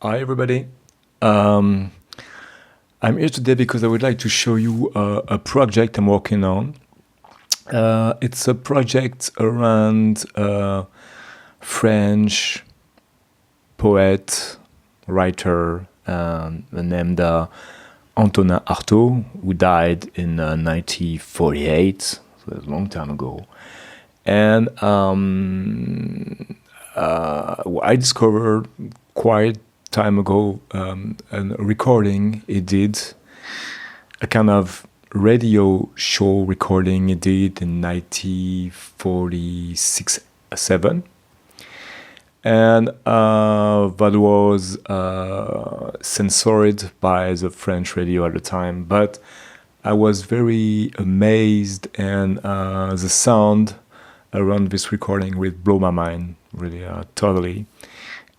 Hi everybody. Um, I'm here today because I would like to show you a project I'm working on. It's a project around French poet, writer named Antonin Artaud, who died in 1948, so that's a long time ago. And I discovered quite time ago a recording he did, a kind of radio show recording he did in 1946-7, and that was censored by the French radio at the time, but I was very amazed, and the sound around this recording will blow my mind really totally.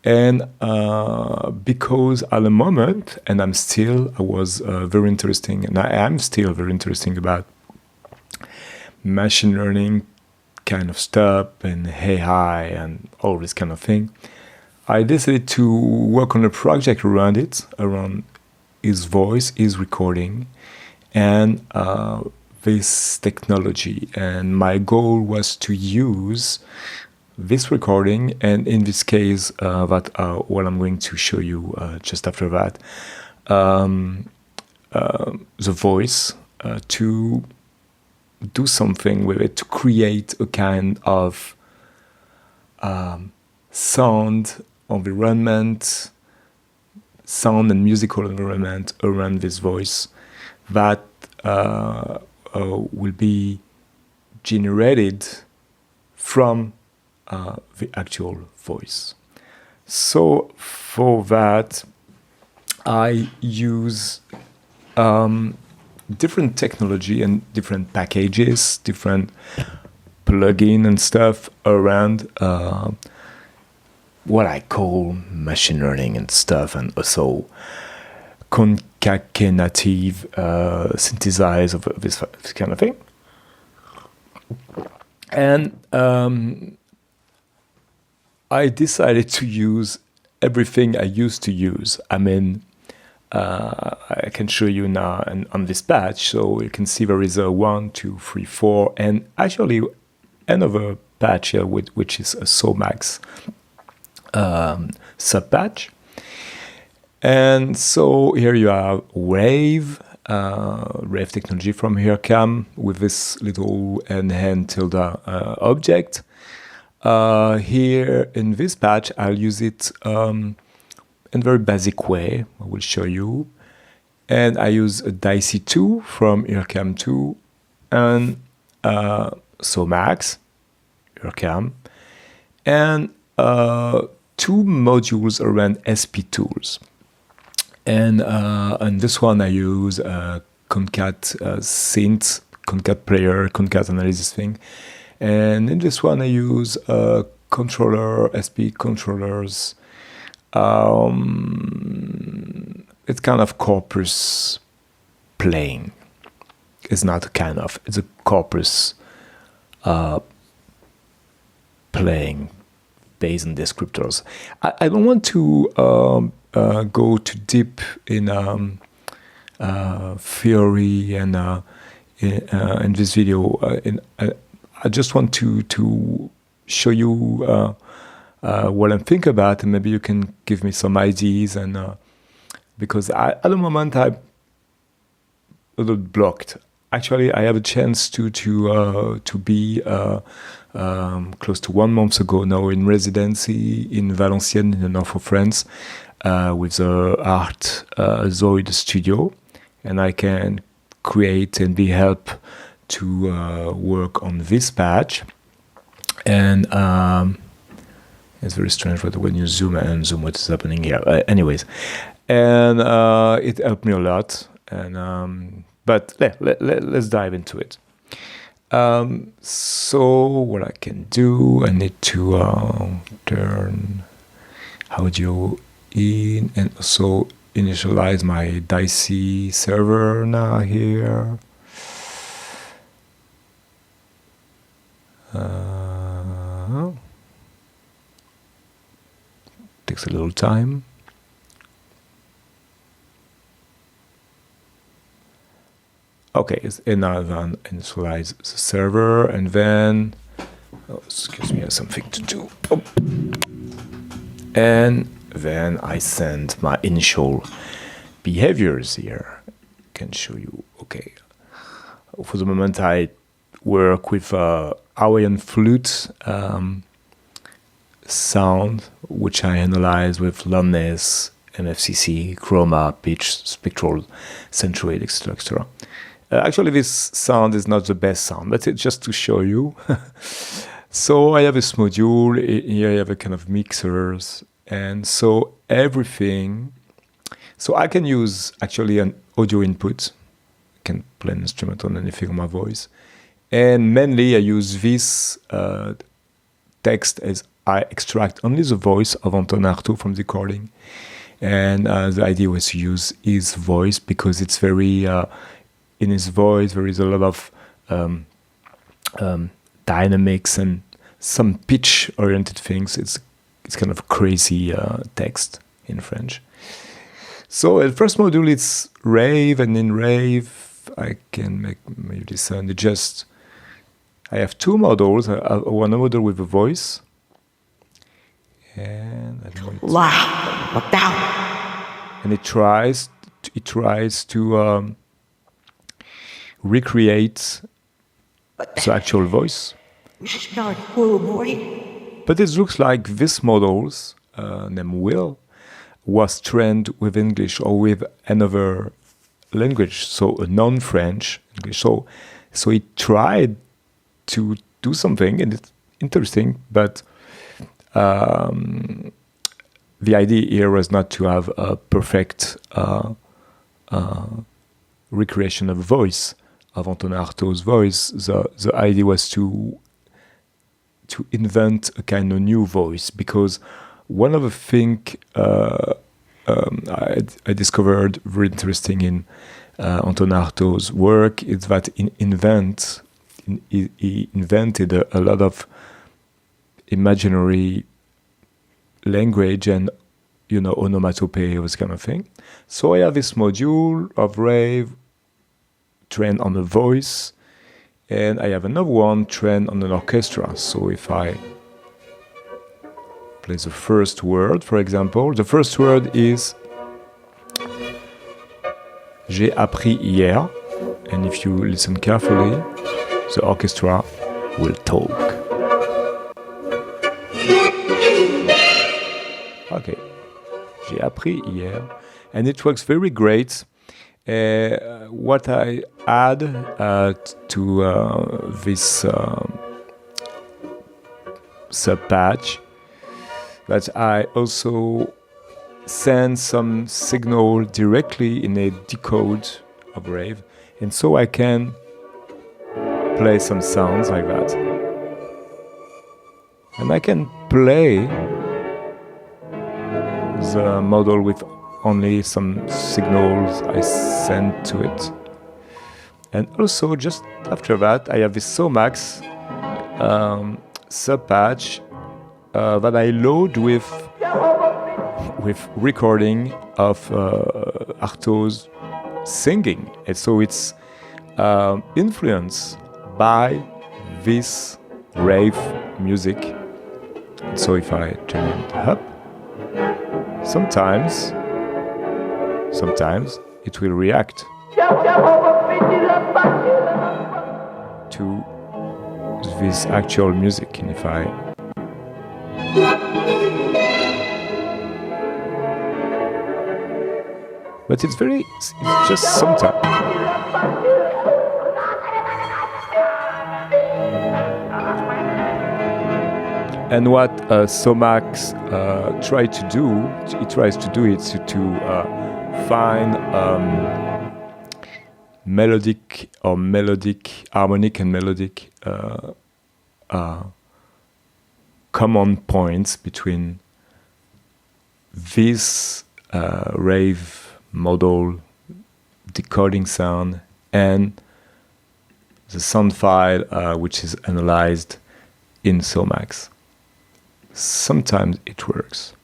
And because at the moment, and I was very interesting, and I am still very interesting about machine learning kind of stuff and AI and all this kind of thing, I decided to work on a project around it, around his voice, his recording, and this technology. And my goal was to use this recording, and in this case, what I'm going to show you just after that, the voice, to do something with it, to create a kind of sound environment, sound and musical environment around this voice that will be generated from the actual voice. So for that, I use different technology and different packages, different plugin and stuff around what I call machine learning and stuff, and also concatenative synthesize of this kind of thing. And I decided to use everything I used to use. I mean, I can show you now on this patch, so you can see there is a 1, 2, 3, 4, and actually another patch here, which is a Somax sub-patch. And so here you have RAVE, RAVE technology from HereCam with this little n tilde object. Here in this patch, I'll use it in a very basic way. I will show you. And I use a Dicy 2 from HereCam 2 and Somax, HereCam, and 2 modules around SP tools. And on this one, I use concat synth, concat player, concat analysis thing. And in this one, I use controller, SP controllers. It's kind of corpus playing. It's not a kind of, it's a corpus playing based on descriptors. I don't want to go too deep in theory and in this video. I just want to show you what I'm thinking about, and maybe you can give me some ideas. And because at the moment I'm a little blocked. Actually, I have a chance to be close to 1 month ago now in residency in Valenciennes in the north of France with the ART Zoyd Studio, and I can create and be helped to work on this patch. And it's very strange when you zoom what is happening here. Anyways, and it helped me a lot. And but let's dive into it. So what I can do, I need to turn audio in and also initialize my Dicy server now here. Takes a little time. Okay, and now then initialize the server, and then, oh, excuse me, I have something to do. Oh. And then I send my initial behaviors here. I can show you. Okay, for the moment I work with Hawaiian flute sound, which I analyze with loudness, MFCC, chroma, pitch, spectral, centroid, etc. Actually, this sound is not the best sound, but it's just to show you. So I have this module, here I have a kind of mixers, and so everything, so I can use actually an audio input, I can play an instrument on anything on my voice, and mainly I use this text as I extract only the voice of Artaud from the recording, and the idea was to use his voice because it's very, in his voice there is a lot of dynamics and some pitch-oriented things. It's kind of crazy text in French. So the first module is RAVE, and in RAVE I can make maybe this sound. I have two models. I have one model with a voice, and I don't know, and it tries to recreate the actual voice. But it looks like this models, named Will, was trained with English or with another language, so a non-French English. So it tried to do something, and it's interesting, but the idea here was not to have a perfect recreation of voice, of Artaud's voice. The idea was to invent a kind of new voice, because one of the things I discovered very interesting in Artaud's work is that he invented a lot of imaginary language and, onomatopoeia, this kind of thing. So I have this module of RAVE trained on a voice, and I have another one trained on an orchestra. So if I play the first word, for example, the first word is J'ai appris hier, and if you listen carefully, the orchestra will talk. Okay, J'ai appris hier, and it works very great. What I add to this sub-patch, that I also send some signal directly in a decode of RAVE, and so I can play some sounds like that. And I can play the model with only some signals I send to it. And also, just after that, I have this Somax sub-patch that I load with recording of Artaud's singing. And so it's influenced by this RAVE music. And so if I turn it up, sometimes it will react to this actual music. And if but it's just sometimes. And what Somax tries to do is to find harmonic and melodic common points between this RAVE model decoding sound and the sound file which is analyzed in Somax. Sometimes it works.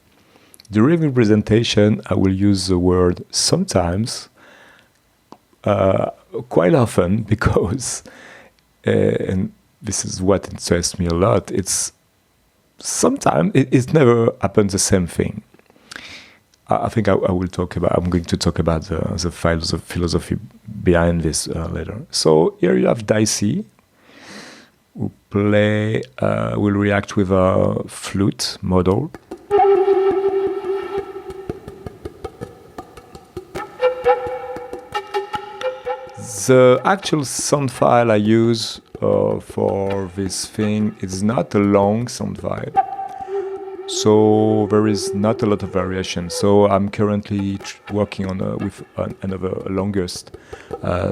During the presentation, I will use the word sometimes quite often because, and this is what interests me a lot, it's sometimes it never happens the same thing. I think I will talk about, I'm going to talk about the philosophy behind this later. So here you have Dicy, who will react with a flute model. The actual sound file I use for this thing is not a long sound file, so there is not a lot of variation. So I'm currently working on with another longest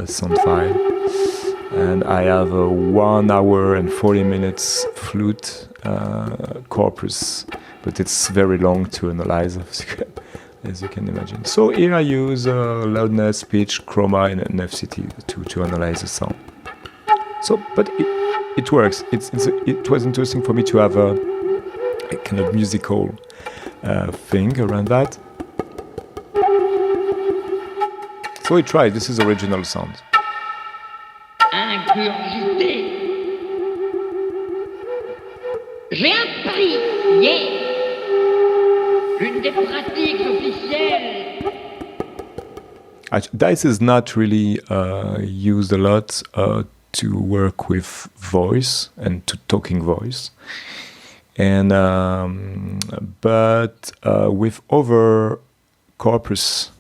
sound file, and I have a 1 hour and 40 minutes flute corpus, but it's very long to analyze, as you can imagine. So here I use loudness, pitch, chroma, and FCT to analyze the sound. So, but it works. It was interesting for me to have a kind of musical thing around that. So we tried. This is original sound. Ingurgité. J'ai appris hier une des pratiques officielles. Dice is not really used a lot to work with voice and to talking voice, and but with other corpus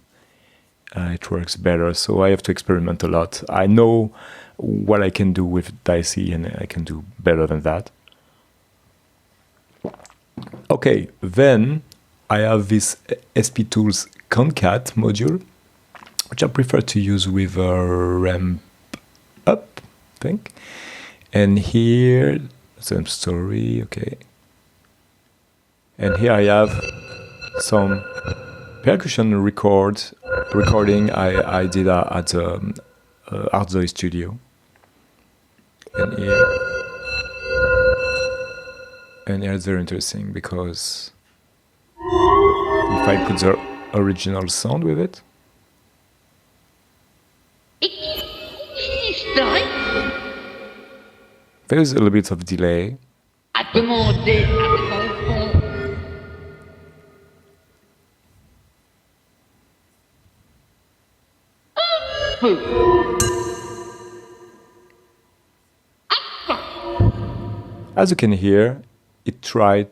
it works better. So I have to experiment a lot. I know what I can do with Dicy, and I can do better than that. Okay, then I have this SP Tools concat module, which I prefer to use with a ramp up, I think. And here, same story, okay. And here I have some percussion recording I did at the ART Zoyd Studio. And here it's very interesting because if I put the original sound with it, there's a little bit of delay. As you can hear, it tried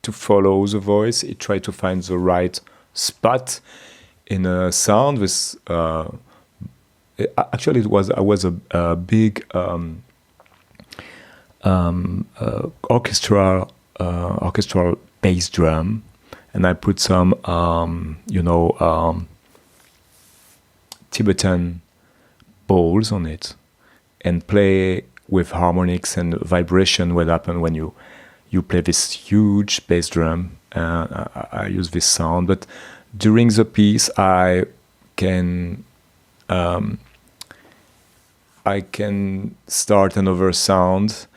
to follow the voice. It tried to find the right spot in a sound. With actually, it was a big orchestral bass drum, and I put some Tibetan bowls on it, and play with harmonics and vibration. What happen when you play this huge bass drum? I use this sound, but during the piece I can start another sound.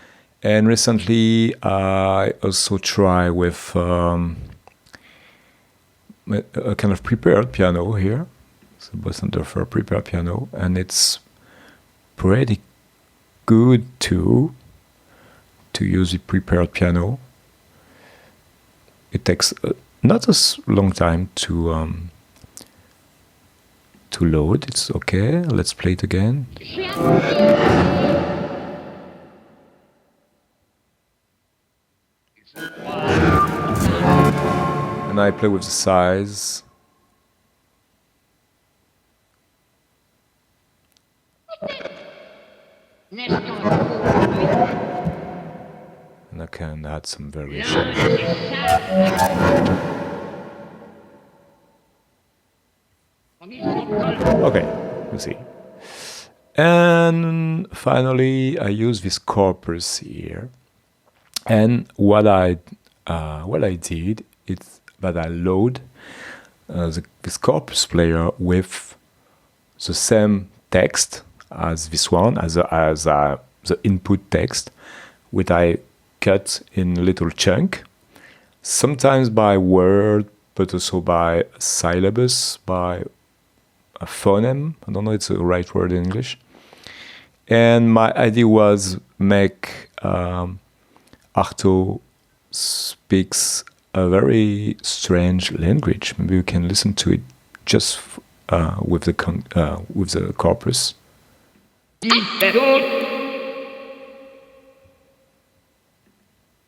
And recently I also try with a kind of prepared piano here. So Boston for prepared piano, and it's pretty good to use the prepared piano. It takes not a long time to load. It's okay. Let's play it again. And I play with the size. And I can add some variation. Okay, we'll see. And finally, I use this corpus here. And what I did is that I load this corpus player with the same text as this one, as the input text, which I cut in little chunk, sometimes by word, but also by syllabus, by a phoneme. I don't know if it's the right word in English. And my idea was make Artaud speaks a very strange language. Maybe we can listen to it just with the corpus.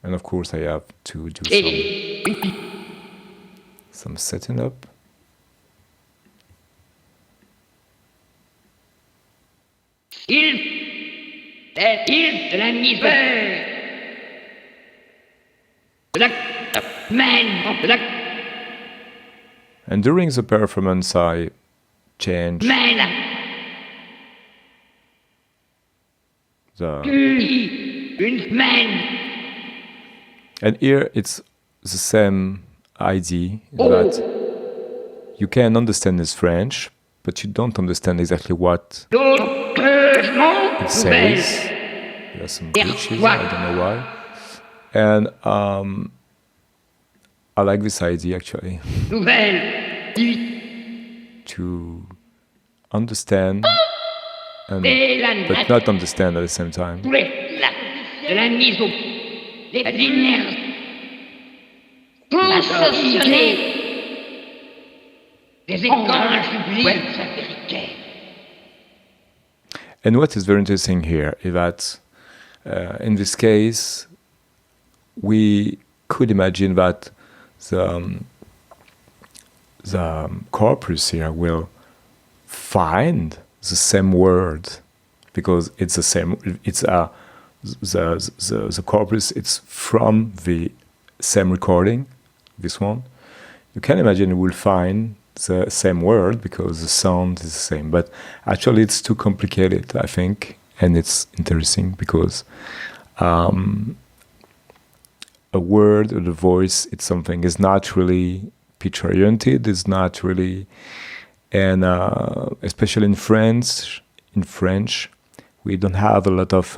And of course, I have to do some setting up. De la misère. And during the performance, I changed and here it's the same idea that you can understand this French, but you don't understand exactly what it says. There are some glitches, I don't know why. And I like this idea actually. To understand, but not understand at the same time. And what is very interesting here is that in this case, we could imagine that the corpus here will find the same word because it's the same. It's the corpus. It's from the same recording. This one, you can imagine it will find the same word because the sound is the same. But actually, it's too complicated, I think, and it's interesting because a word or the voice, it's something is not really pitch-oriented, it's not really, and especially in French, we don't have a lot of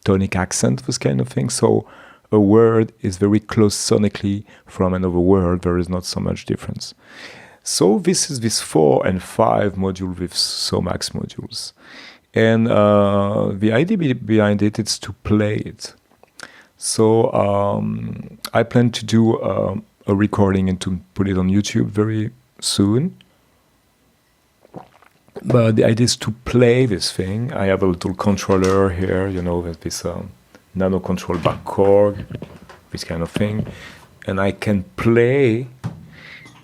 tonic accent, this kind of thing. So a word is very close sonically from another word. There is not so much difference. So this is this 4 and 5 module with Somax modules. And the idea behind it is to play it. So I plan to do a recording and to put it on YouTube very soon. But the idea is to play this thing. I have a little controller here, you know, with this nano control back cord, this kind of thing. And I can play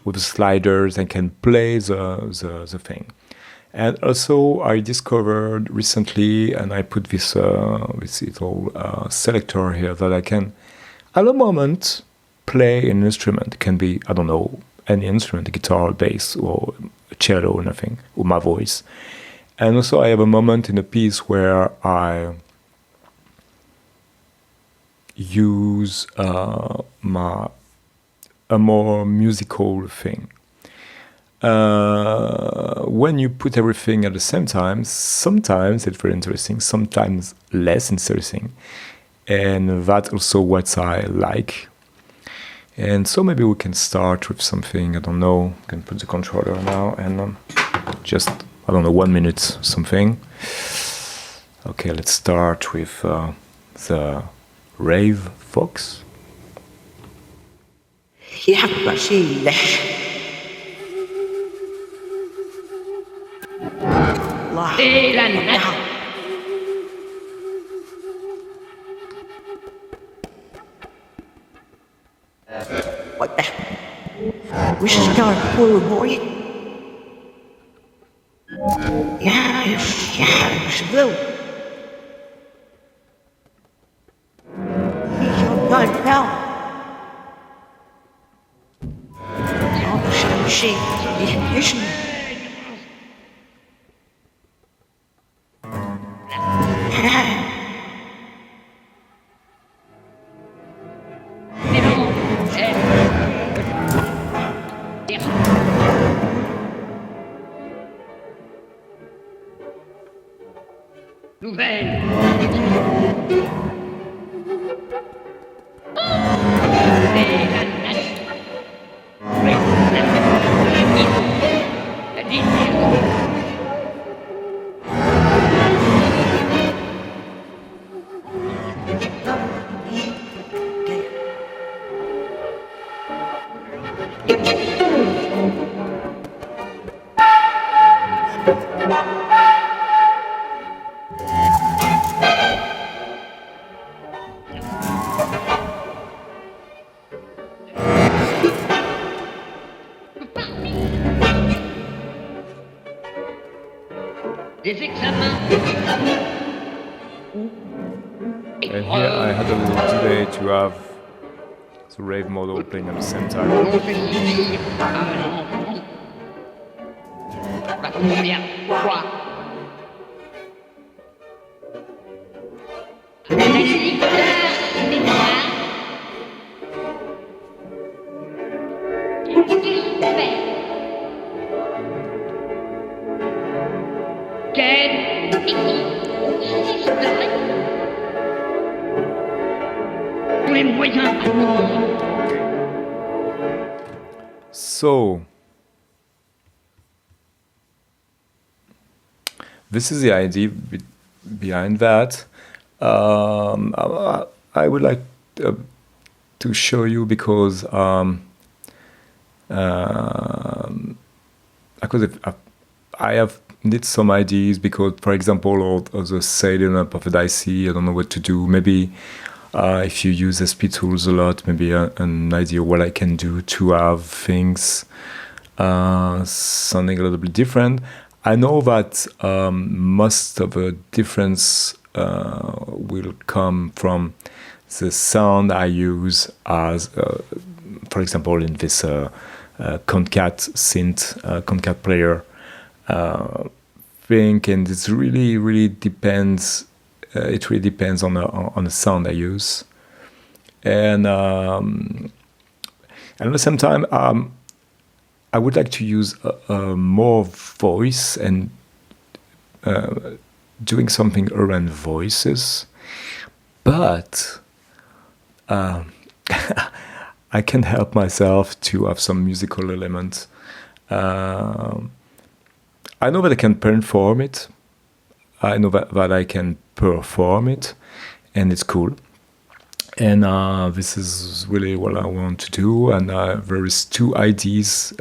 with the sliders and can play the thing. And also I discovered recently, and I put this little selector here that I can, at a moment, play an instrument. It can be, I don't know, any instrument, a guitar, bass, or a cello or nothing, or my voice. And also I have a moment in a piece where I use a more musical thing. When you put everything at the same time, sometimes it's very interesting, sometimes less interesting. And that's also what I like. And so maybe we can start with something, I don't know, we can put the controller now and just, I don't know, 1 minute something. Okay, let's start with the RAVE Fox. What the? Wish is going poor boy. Yeah, it's blue. He's your gun, pal. Oh, she, listen. Des examens. And here I had a little delay to have the RAVE model playing at the same time. On fait subir à un enfant. La première fois. Analyse de mémoire. Écoutez son père. Quelle équipe historique. Tous les moyens à nous. So, this is the idea behind that. I would like to show you because I have need some ideas because, for example, of the setting up of a Dicy, I don't know what to do. Maybe if you use SP tools a lot, maybe an idea what I can do to have things sounding a little bit different. I know that most of the difference will come from the sound I use as, for example, in this concat synth, concat player thing, and it's really depends. It really depends on the sound I use, and at the same time, I would like to use more voice and doing something around voices, but I can't help myself to have some musical elements. I know that I can perform it. I know that I can perform it, and it's cool. And this is really what I want to do. And there is two ideas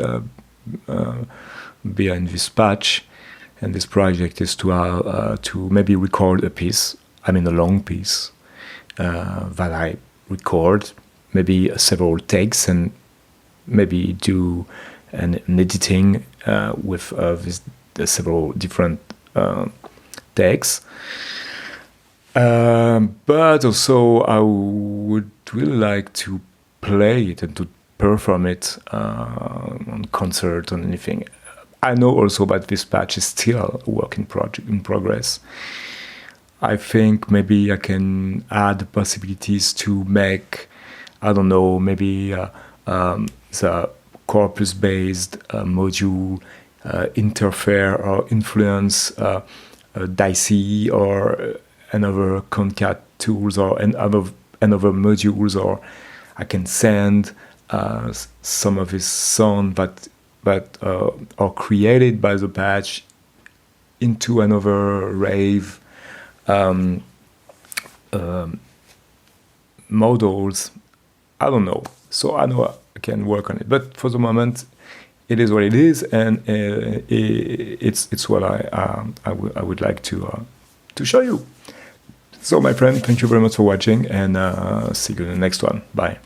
behind this patch, and this project is to maybe record a piece. I mean, a long piece that I record, maybe several takes, and maybe do an editing with several different takes. But also I would really like to play it and to perform it on concert, on anything. I know also that this patch is still a work in progress. I think maybe I can add possibilities to make, I don't know, maybe the corpus-based module interfere or influence Dicy or another concat tools or another modules, or I can send some of his sound that are created by the patch into another RAVE models. I don't know. So I know I can work on it, but for the moment, it is what it is, and it's what I would like to show you. So, my friend, thank you very much for watching, and see you in the next one. Bye.